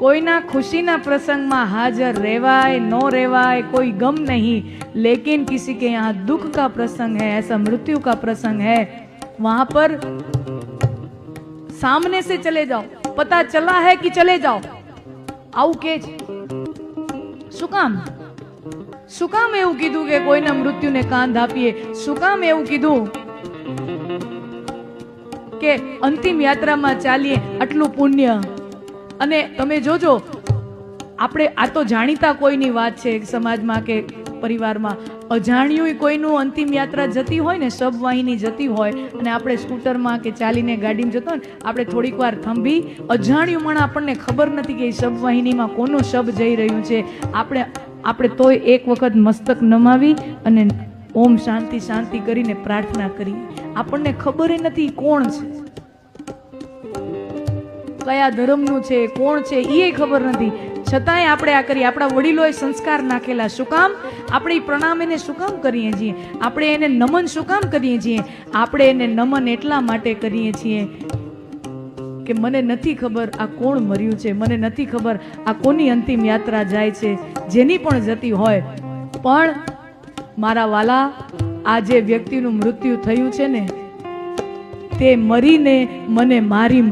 कोईना खुशीना प्रसंग में हाजर रेवाय नो रेवाय कोई गम नहीं, लेकिन किसी के यहाँ दुख का प्रसंग है, ऐसा मृत्यु का प्रसंग है, वहां पर सामने से चले जाओ, पता चला है कि चले जाओ। आउ के सुकाम एवं कीधु के कोईना मृत्यु ने कान धापीए, सुकाम एवं कीधु के अंतिम यात्रा में चालीए आटलू पुण्य। अने तमे जोजो आपणे आ तो जाणीता कोईनी वात छे समाजमां के परिवारमां, अजाण्युं कोईनुं अंतिम यात्रा जती होय ने सब वाहिनी जती होय अने आपणे स्कूटरमां के चालीने गाडीमां जतो होय आपणे थोड़ीक वार थंभी, अजाण्युं मण आपणने खबर नथी के सब वाहिनीमां कोनो शब जई रह्युं छे, आपणे तोय एक वखत मस्तक नमावी अने ओम शांति शांति करीने प्रार्थना करी। आपणने खबर य नथी कोण छे, कया धर्मनुं छे, कोण छे ए खबर नथी, छतांय आपणे आ करी। आपણા વડીલોએ સંસ્કાર નાખેલા, શું કામ આપણે પ્રણામ એને શું કામ કરીએ છીએ, આપણે એને નમન શું કામ કરીએ છીએ, આપણે એને નમન એટલા માટે કરીએ છીએ કે મને નથી ખબર આ કોણ મર્યું છે, મને નથી ખબર આ કોની અંતિમ યાત્રા જાય છે, જેની પણ જતી હોય, પણ મારા વાલા આ જે વ્યક્તિનું મૃત્યુ થયું છે ને તે મરીને મને મારી